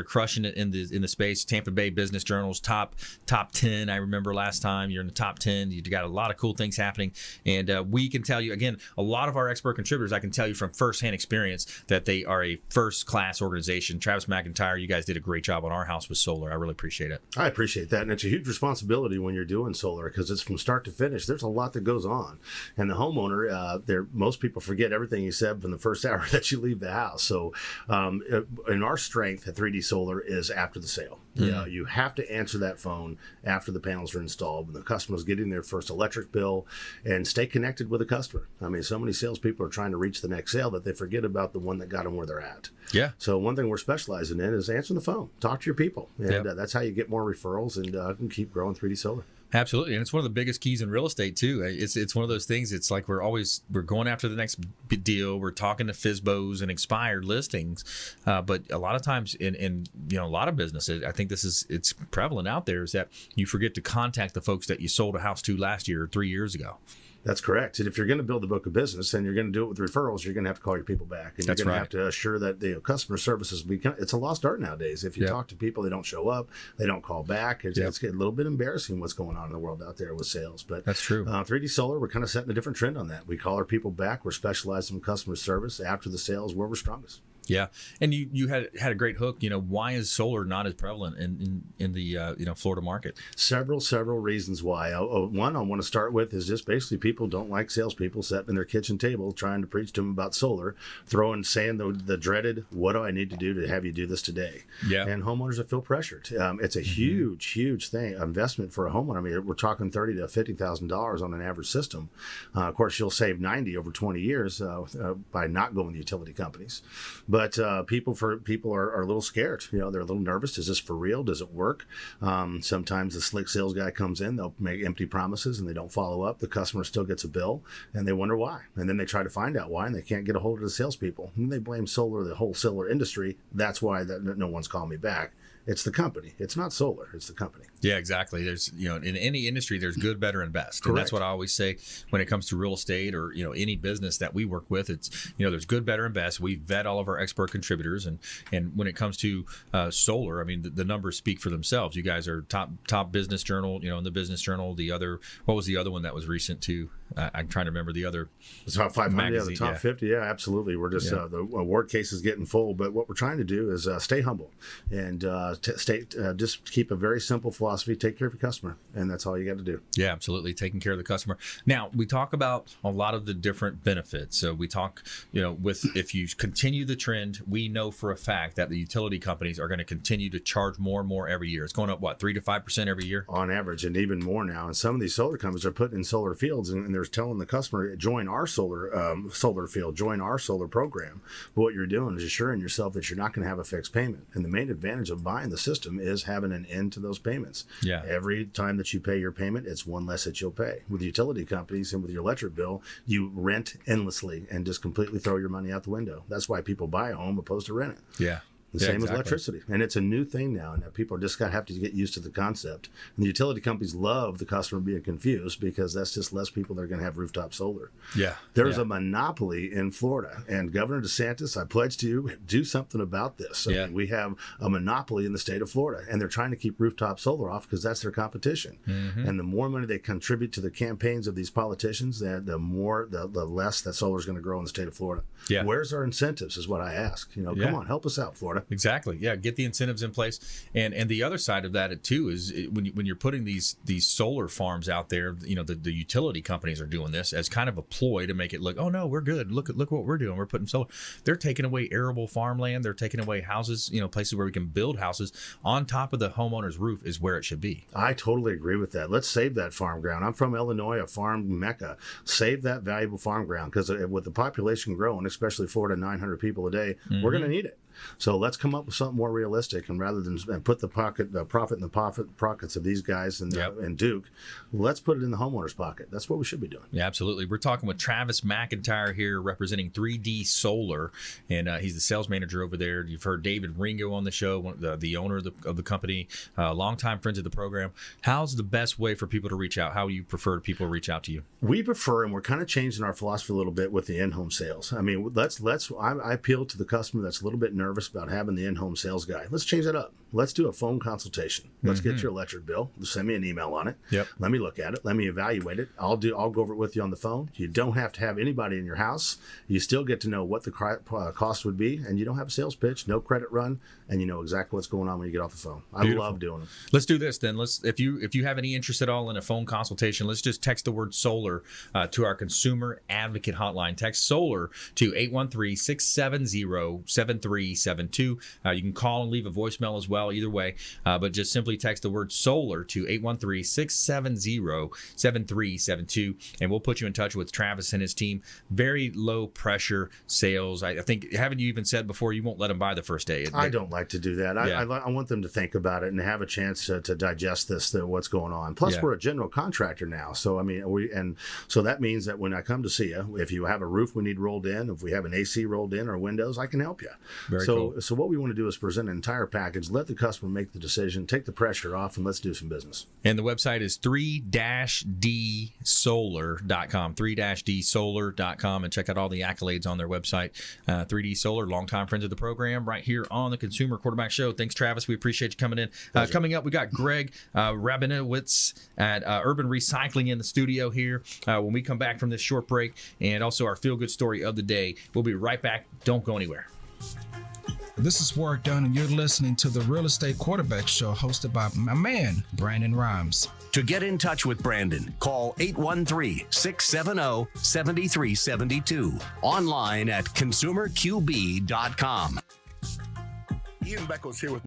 crushing it in the space. Tampa Bay Business Journal's top 10. I remember last time you're in the top 10. You got a lot of cool things happening, and we can tell you again. A lot of our expert contributors, I can tell you from firsthand experience that they are a first-class organization. Travis McIntire, you guys did a great job on our house with solar. I really appreciate it. I appreciate that, and it's a huge responsibility when you're doing solar because it's from start to finish. There's a lot that goes on, and the homeowner, most people forget everything you said from the first hour that you leave the house. So in our strength at 3D Solar is after the sale. You have to answer that phone after the panels are installed when the customer's getting their first electric bill, and stay connected with the customer. I mean, so many salespeople are trying to reach the next sale that they forget about the one that got them where they're at. Yeah. So one thing we're specializing in is answering the phone, talk to your people, and that's how you get more referrals and can keep growing 3D Solar. Absolutely, and it's one of the biggest keys in real estate too. It's one of those things. It's like we're going after the next deal. We're talking to FSBOs and expired listings, but a lot of times in a lot of businesses, I think it's prevalent out there, is that you forget to contact the folks that you sold a house to last year or 3 years ago. That's correct. And if you're going to build a book of business and you're going to do it with referrals, you're going to have to call your people back. And you're going to have to assure that the customer service is it's a lost art nowadays. If you talk to people, they don't show up, they don't call back. It's getting a little bit embarrassing what's going on in the world out there with sales. But that's true. 3D Solar, we're kind of setting a different trend on that. We call our people back. We're specialized in customer service. After the sales, where we're strongest. Yeah, and you had a great hook. Why is solar not as prevalent in the Florida market? Several reasons why. One I want to start with is just basically people don't like salespeople sitting in their kitchen table trying to preach to them about solar, saying the dreaded, "What do I need to do to have you do this today?" Yeah, and homeowners that feel pressured. It's a huge thing, investment for a homeowner. I mean, we're talking $30,000 to $50,000 on an average system. Of course, you'll save $90,000 over 20 years by not going with utility companies. But people are a little scared. They're a little nervous. Is this for real? Does it work? Sometimes the slick sales guy comes in. They'll make empty promises and they don't follow up. The customer still gets a bill and they wonder why. And then they try to find out why and they can't get a hold of the salespeople. And they blame solar, the whole solar industry. That's why no one's calling me back. It's the company. It's not solar. It's the company. Yeah, exactly. There's, in any industry, there's good, better, and best. Correct. And that's what I always say when it comes to real estate or, any business that we work with. It's, there's good, better, and best. We vet all of our expert contributors. And when it comes to solar, I mean, the numbers speak for themselves. You guys are top business journal, in the business journal. What was the other one that was recent too? I'm trying to remember the other. The top 500, magazine, the top 50. Yeah, absolutely. We're just, the award case is getting full. But what we're trying to do is stay humble and just keep a very simple philosophy. Take care of your customer. And that's all you got to do. Yeah, absolutely. Taking care of the customer. Now, we talk about a lot of the different benefits. So we talk, if you continue the trend, we know for a fact that the utility companies are going to continue to charge more and more every year. It's going up, 3 to 5% every year? On average, and even more now. And some of these solar companies are putting in solar fields and they're telling the customer, join our solar field, join our solar program. But what you're doing is assuring yourself that you're not going to have a fixed payment. And the main advantage of buying the system is having an end to those payments. Yeah. Every time that you pay your payment, it's one less that you'll pay. With utility companies and with your electric bill, you rent endlessly and just completely throw your money out the window. That's why people buy a home opposed to rent it. Yeah. Same as electricity. And it's a new thing now. And people just have to get used to the concept. And the utility companies love the customer being confused because that's just less people that are going to have rooftop solar. Yeah. There's a monopoly in Florida. And Governor DeSantis, I pledge to you, do something about this. I mean, we have a monopoly in the state of Florida. And they're trying to keep rooftop solar off because that's their competition. Mm-hmm. And the more money they contribute to the campaigns of these politicians, the less that solar is going to grow in the state of Florida. Yeah. Where's our incentives is what I ask. Come on, help us out, Florida. Exactly. Yeah. Get the incentives in place. And the other side of that too is when you're putting these solar farms out there, the utility companies are doing this as kind of a ploy to make it look, oh no, we're good. Look what we're doing. We're putting solar. They're taking away arable farmland. They're taking away houses, places where we can build houses on top of the homeowner's roof is where it should be. I totally agree with that. Let's save that farm ground. I'm from Illinois, a farm mecca. Save that valuable farm ground, because with the population growing, especially Florida, 900 people a day, we're going to need it. So let's come up with something more realistic, and rather than put the profit in the pockets of these guys and Duke, let's put it in the homeowner's pocket. That's what we should be doing. Yeah, absolutely. We're talking with Travis McIntire here, representing 3D Solar, and he's the sales manager over there. You've heard David Ringo on the show, the owner of the company, longtime friends of the program. How's the best way for people to reach out? How do you prefer people to reach out to you? We prefer, and we're kind of changing our philosophy a little bit with the in-home sales. I mean, I appeal to the customer that's a little bit nervous about having the in-home sales guy. Let's change that up. Let's do a phone consultation. Let's get your electric bill. Send me an email on it. Yep. Let me look at it. Let me evaluate it. I'll go over it with you on the phone. You don't have to have anybody in your house. You still get to know what the cost would be, and you don't have a sales pitch, no credit run, and you know exactly what's going on when you get off the phone. I love doing them. Let's do this then. If you have any interest at all in a phone consultation, let's just text the word solar to our consumer advocate hotline. Text solar to 813-670-7372. You can call and leave a voicemail as well, either way, but just simply text the word solar to 813-670-7372, and we'll put you in touch with Travis and his team. Very low pressure sales. I think, haven't you even said before, you won't let them buy the first day? I don't like to do that. I want them to think about it and have a chance to digest what's going on. Plus, we're a general contractor now, so I mean, so that means that when I come to see you, if you have a roof we need rolled in, if we have an AC rolled in or windows, I can help you. Very cool. So what we want to do is present an entire package, let the customer make the decision, take the pressure off, and let's do some business. And the website is 3-dsolar.com, 3-dsolar.com, and check out all the accolades on their website. 3D Solar, longtime friends of the program, right here on the Consumer Quarterback Show. Thanks, Travis. We appreciate you coming in. Coming up, we got Greg Rabinowitz at Urban Recycling in the studio here. When we come back from this short break, and also our feel-good story of the day, we'll be right back. Don't go anywhere. This is Warwick Dunn, and you're listening to the Real Estate Quarterback Show, hosted by my man, Brandon Rhymes. To get in touch with Brandon, call 813-670-7372. Online at consumerqb.com. Ian Beckles here with...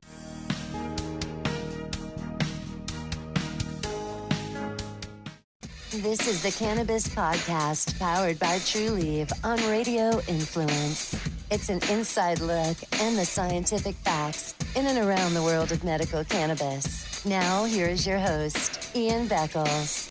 This is the Cannabis Podcast, powered by Trulieve on Radio Influence. It's an inside look and the scientific facts in and around the world of medical cannabis. Now, here is your host, Ian Beckles.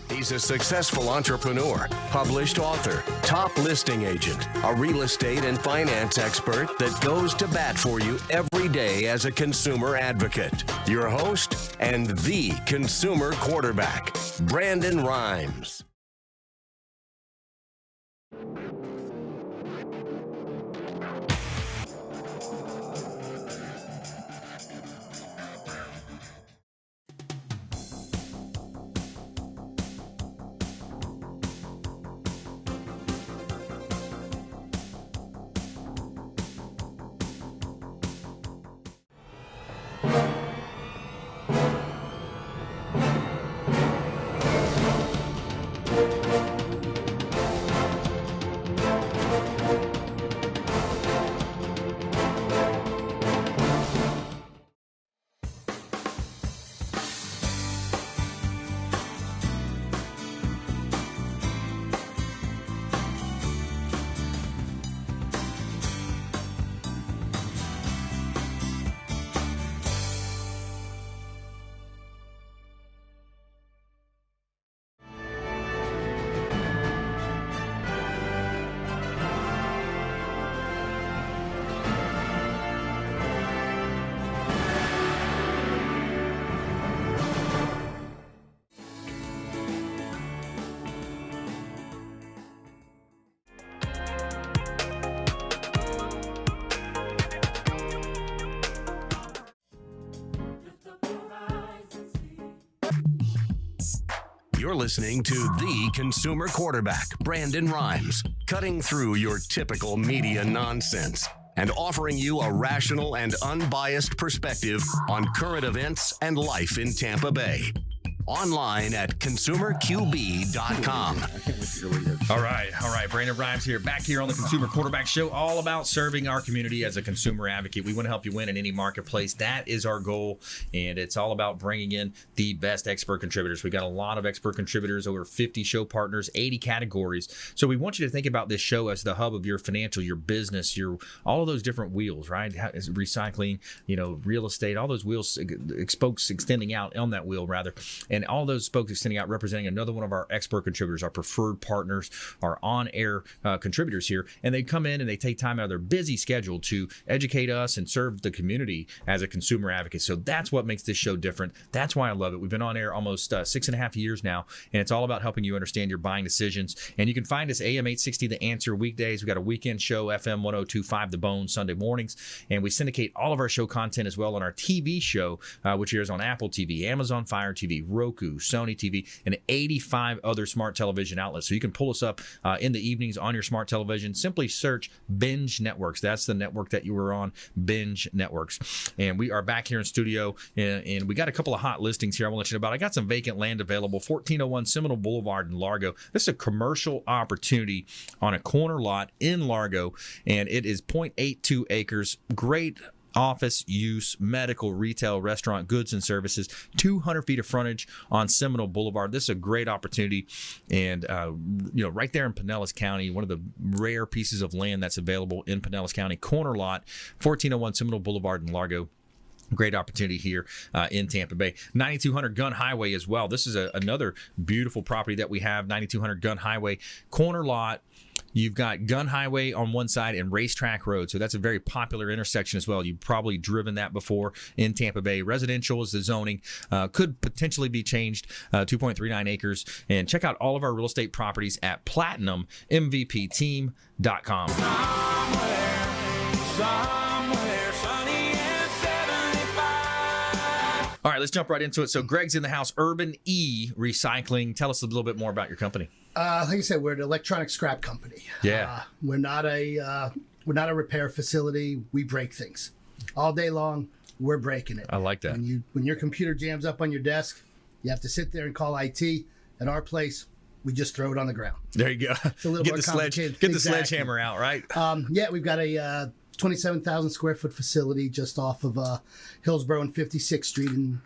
He's a successful entrepreneur, published author, top listing agent, a real estate and finance expert that goes to bat for you every day as a consumer advocate. Your host and the consumer quarterback, Brandon Rhymes. You're listening to the consumer quarterback, Brandon Rhymes, cutting through your typical media nonsense and offering you a rational and unbiased perspective on current events and life in Tampa Bay. Online at consumerqb.com. All right. Brandon Rhymes here, back here on the Consumer Quarterback Show, all about serving our community as a consumer advocate. We want to help you win in any marketplace. That is our goal, and it's all about bringing in the best expert contributors. We got a lot of expert contributors, over 50 show partners, 80 categories. So we want you to think about this show as the hub of your financial, your business, your all of those different wheels, right? Recycling, real estate, all those wheels, spokes extending out on that wheel, rather. And all those spokes extending out, representing another one of our expert contributors, our preferred partners, our on-air contributors here. And they come in and they take time out of their busy schedule to educate us and serve the community as a consumer advocate. So that's what makes this show different. That's why I love it. We've been on air almost 6.5 years now, and it's all about helping you understand your buying decisions. And you can find us AM 860 The Answer weekdays. We got a weekend show, FM 102.5 The Bone, Sunday mornings. And we syndicate all of our show content as well on our TV show, which airs on Apple TV, Amazon Fire TV, Roku, Sony TV, and 85 other smart television outlets. So you can pull us up in the evenings on your smart television. Simply search Binge Networks. That's the network that you were on, Binge Networks. And we are back here in studio, and we got a couple of hot listings here I want to let you know about. I got some vacant land available, 1401 Seminole Boulevard in Largo. This is a commercial opportunity on a corner lot in Largo, and it is 0.82 acres. Great office use, medical, retail, restaurant, goods and services, 200 feet of frontage on Seminole Boulevard. This is a great opportunity, and right there in Pinellas County, one of the rare pieces of land that's available in Pinellas County. Corner lot, 1401 Seminole Boulevard in Largo. Great opportunity here in Tampa Bay. 9200 Gun Highway as well. This is another beautiful property that we have, 9200 Gun Highway. Corner lot. You've got Gun Highway on one side and Racetrack Road. So that's a very popular intersection as well. You've probably driven that before in Tampa Bay. Residential is the zoning. Could potentially be changed, 2.39 acres. And check out all of our real estate properties at PlatinumMVPTeam.com. Somewhere sunny and 75. All right, let's jump right into it. So Greg's in the house, Urban E Recycling. Tell us a little bit more about your company. Like I said, we're an electronic scrap company. Yeah. We're not a repair facility. We break things all day long. We're breaking it. I like that. When your computer jams up on your desk, you have to sit there and call IT. At our place, we just throw it on the ground. There you go. It's a little more complicated. Get the sledgehammer out, right? We've got a 27,000 square foot facility just off of Hillsborough and 56th Street in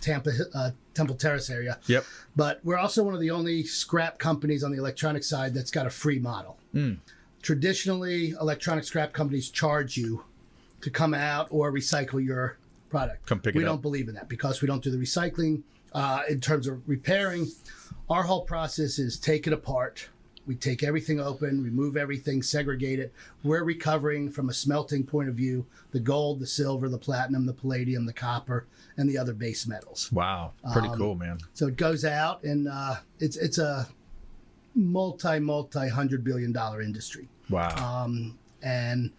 Tampa, Temple Terrace area. Yep. But we're also one of the only scrap companies on the electronic side that's got a free model. Traditionally, electronic scrap companies charge you to come out or recycle your product. Come pick it up. We don't believe in that because we don't do the recycling. In terms of repairing, our whole process is take it apart. We take everything open, remove everything, segregate it. We're recovering from a smelting point of view, the gold, the silver, the platinum, the palladium, the copper, and the other base metals. Wow. Pretty cool, man. So it goes out, and it's a multi-$100 billion industry. Wow. And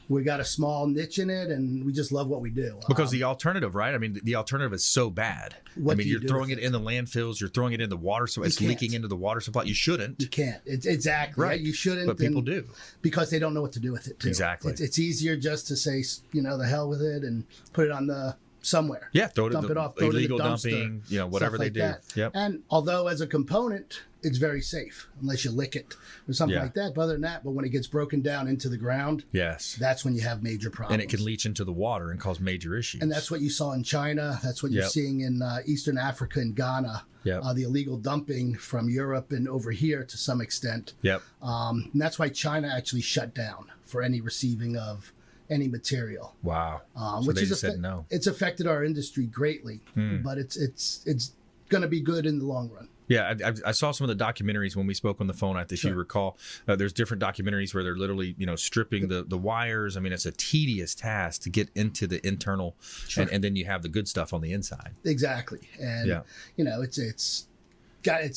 we got a small niche in it, and we just love what we do. Because the alternative, right? I mean, the alternative is so bad. You're throwing it in the landfills. You're throwing it in the water, so it's leaking into the water supply. You shouldn't. You can't. It's exactly right. You shouldn't. But people do because they don't know what to do with it. Too. Exactly. It's easier just to say, the hell with it, and put it on the somewhere. Yeah, dump it off. Throw Illegal it in the dumpster, dumping. Whatever they do. That. Yep. And although as a component, it's very safe unless you lick it or something like that. But other than that, when it gets broken down into the ground, that's when you have major problems. And it can leach into the water and cause major issues. And that's what you saw in China. That's what you're seeing in Eastern Africa and Ghana. The illegal dumping from Europe and over here to some extent. And that's why China actually shut down for any receiving of any material. Wow. So which they is just said no. It's affected our industry greatly, but it's going to be good in the long run. Yeah, I saw some of the documentaries when we spoke on the phone. If you recall, there's different documentaries where they're literally, stripping the wires. I mean, it's a tedious task to get into the internal, and then you have the good stuff on the inside. Exactly, and it's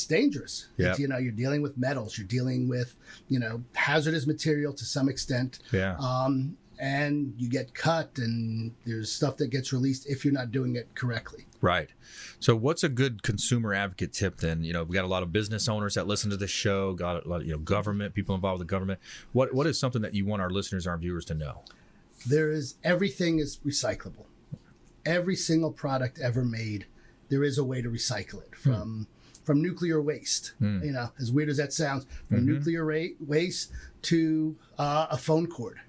dangerous. Yeah. You're dealing with metals. You're dealing with hazardous material to some extent. Yeah. and you get cut, and there's stuff that gets released if you're not doing it correctly. Right. So what's a good consumer advocate tip then? We got a lot of business owners that listen to this show, got a lot of, government, people involved with the government. What is something that you want our listeners, our viewers to know? Everything is recyclable. Every single product ever made, there is a way to recycle it from nuclear waste. As weird as that sounds, from nuclear waste to a phone cord.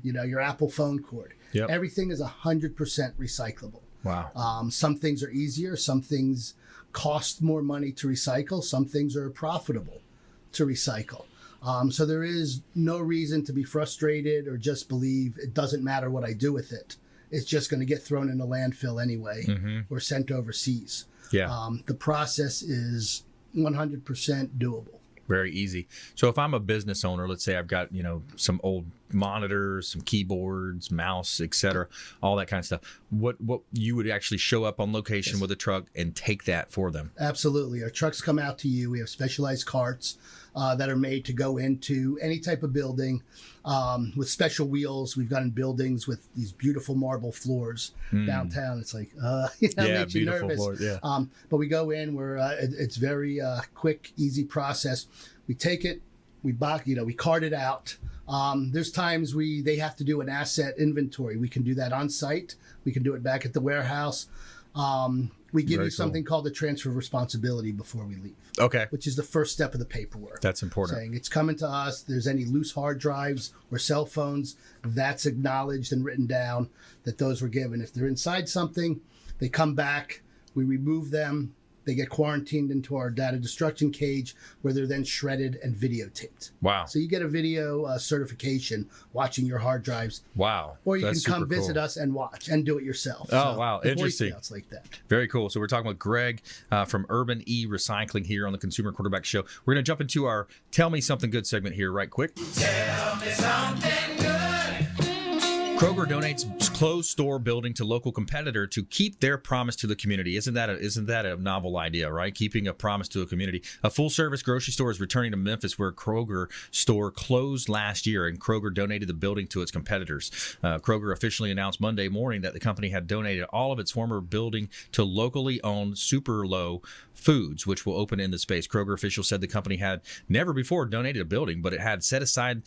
Your Apple phone cord. Yep. Everything is 100% recyclable. Wow. Some things are easier. Some things cost more money to recycle. Some things are profitable to recycle. So there is no reason to be frustrated or just believe it doesn't matter what I do with it. It's just going to get thrown in a landfill anyway or sent overseas. Yeah. The process is 100% doable. Very easy. So if I'm a business owner, let's say I've got, some old monitors, some keyboards, mouse, etc., all that kind of stuff. What you would actually show up on location with a truck and take that for them? Absolutely. Our trucks come out to you. We have specialized carts that are made to go into any type of building with special wheels. We've got in buildings with these beautiful marble floors downtown. It's like, makes you nervous. Floors, yeah. But we go in. It's very quick, easy process. We take it, we cart it out. There's times they have to do an asset inventory. We can do that on site. We can do it back at the warehouse. We give you something called the transfer of responsibility before we leave. Okay. Which is the first step of the paperwork. That's important. Saying it's coming to us. There's any loose hard drives or cell phones, that's acknowledged and written down that those were given. If they're inside something, they come back, we remove them. They get quarantined into our data destruction cage where they're then shredded and videotaped. Wow. So you get a video certification watching your hard drives. Wow. Or you That's can come super visit cool. us and watch and do it yourself. Oh, wow. the Boy Interesting. Scouts like that. Very cool. So we're talking with Greg from Urban E Recycling here on the Consumer Quarterback Show. We're going to jump into our Tell Me Something Good segment here right quick. Tell me something good. Kroger donates closed store building to local competitor to keep their promise to the community. Isn't that a novel idea, right? Keeping a promise to a community. A full-service grocery store is returning to Memphis where Kroger store closed last year, and Kroger donated the building to its competitors. Kroger officially announced Monday morning that the company had donated all of its former building to locally owned Super Low Foods, which will open in the space. Kroger officials said the company had never before donated a building, but it had set aside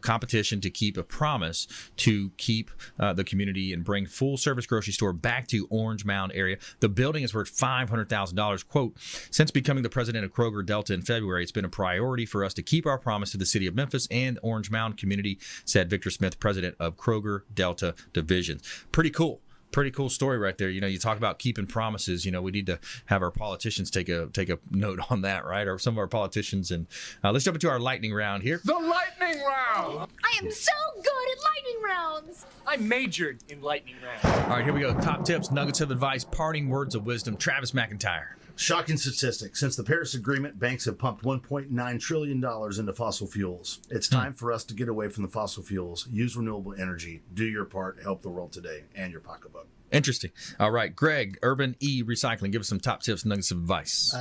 competition to keep a promise to keep the community and bring full-service grocery store back to Orange Mound area. The building is worth $500,000. Quote, since becoming the president of Kroger Delta in February, it's been a priority for us to keep our promise to the city of Memphis and Orange Mound community, said Victor Smith, president of Kroger Delta Division. Pretty cool. Pretty cool story right there. You talk about keeping promises. We need to have our politicians take a note on that, right? Or some of our politicians. And let's jump into our lightning round here. The lightning round! I am so good at lightning rounds! I majored in lightning rounds. All right, here we go. Top tips, nuggets of advice, parting words of wisdom. Travis McIntire. Shocking statistic. Since the Paris Agreement, banks have pumped $1.9 trillion into fossil fuels. It's time for us to get away from the fossil fuels, use renewable energy, do your part, help the world today, and your pocketbook. Interesting. All right, Greg, Urban E Recycling. Give us some top tips, nuggets of advice.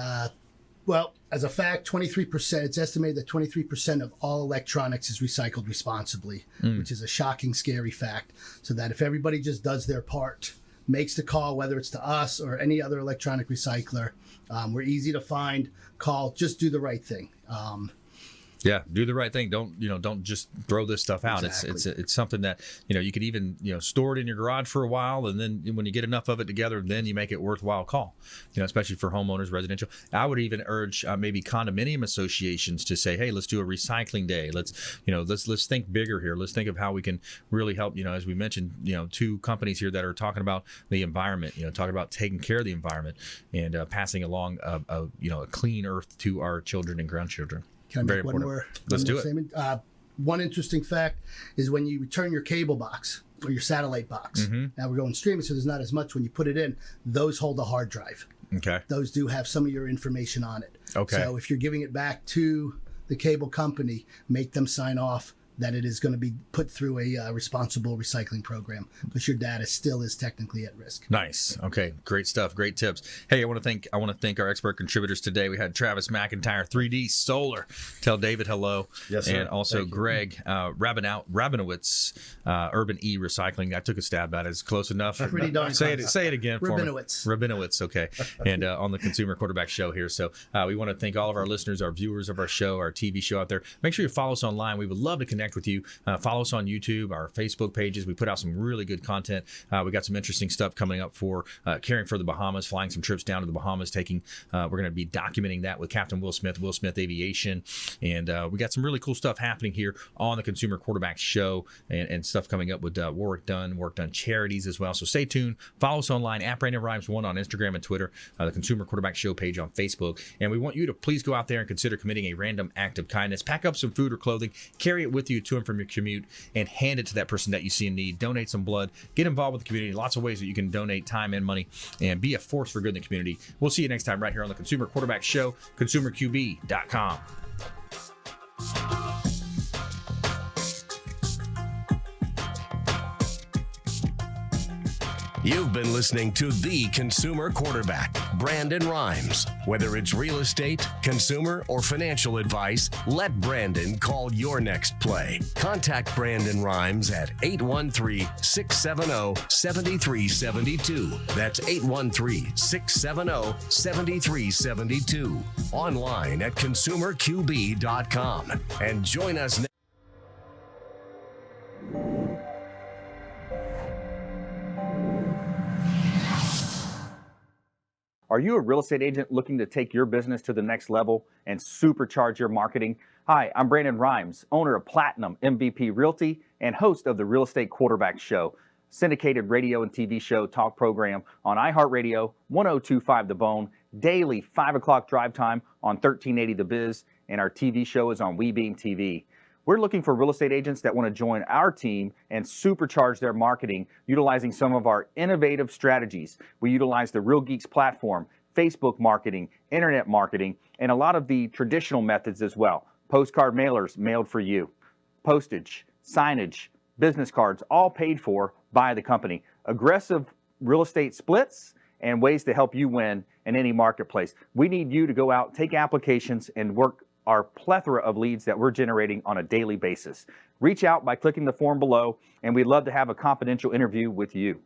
Well, as a fact, 23%, it's estimated that 23% of all electronics is recycled responsibly, which is a shocking, scary fact. So that if everybody just does their part, makes the call, whether it's to us or any other electronic recycler, we're easy to find, call, just do the right thing. Yeah, do the right thing. Don't just throw this stuff out. Exactly. It's something that you could even store it in your garage for a while, and then when you get enough of it together, then you make it worthwhile call. Especially for homeowners, residential. I would even urge maybe condominium associations to say, hey, let's do a recycling day. Let's think bigger here. Let's think of how we can really help. As we mentioned, two companies here that are talking about the environment. Talking about taking care of the environment and passing along a clean earth to our children and grandchildren. Can I Very make one important. more? Let's do it. Statement? One interesting fact is when you return your cable box or your satellite box. Now we're going streaming, so there's not as much. When you put it in, those hold a hard drive. Okay. Those do have some of your information on it. Okay. So if you're giving it back to the cable company, make them sign off that it is going to be put through a responsible recycling program, because your data still is technically at risk. Nice. Okay. Great stuff. Great tips. Hey, I want to thank our expert contributors today. We had Travis McIntire, 3D Solar. Tell David hello. Yes, sir. And also Thank you. Greg Rabinowitz, Urban E Recycling. I took a stab at it. It's close enough. Pretty darn Say close. it again for me. Rabinowitz. Rabinowitz. Okay. And on the Consumer Quarterback Show here. So we want to thank all of our listeners, our viewers of our show, our TV show out there. Make sure you follow us online. We would love to connect with you. Follow us on YouTube, our Facebook pages. We put out some really good content. We got some interesting stuff coming up for caring for the Bahamas, flying some trips down to the Bahamas, we're going to be documenting that with Captain Will Smith Aviation. And we got some really cool stuff happening here on the Consumer Quarterback Show, and stuff coming up with Work Done Charities as well. So stay tuned. Follow us online at Brandon Rhymes 1 on Instagram and Twitter, the Consumer Quarterback Show page on Facebook. And we want you to please go out there and consider committing a random act of kindness. Pack up some food or clothing, carry it with you to and from your commute, and hand it to that person that you see in need. Donate some blood. Get involved with the community. Lots of ways that you can donate time and money and be a force for good in the community. We'll see you next time right here on the Consumer Quarterback Show, consumerqb.com. You've been listening to The Consumer Quarterback, Brandon Rhymes. Whether it's real estate, consumer, or financial advice, let Brandon call your next play. Contact Brandon Rhymes at 813-670-7372. That's 813-670-7372. Online at consumerqb.com. And join us next. Are you a real estate agent looking to take your business to the next level and supercharge your marketing? Hi, I'm Brandon Rhymes, owner of Platinum MVP Realty and host of the Real Estate Quarterback Show, syndicated radio and TV show talk program on iHeartRadio, 1025 The Bone, daily 5 o'clock drive time on 1380 The Biz, and our TV show is on WeBeam TV. We're looking for real estate agents that want to join our team and supercharge their marketing utilizing some of our innovative strategies. We utilize the Real Geeks platform, Facebook marketing, internet marketing, and a lot of the traditional methods as well. Postcard mailers mailed for you, postage, signage, business cards, all paid for by the company. Aggressive real estate splits and ways to help you win in any marketplace. We need you to go out, take applications, and work our plethora of leads that we're generating on a daily basis. Reach out by clicking the form below, and we'd love to have a confidential interview with you.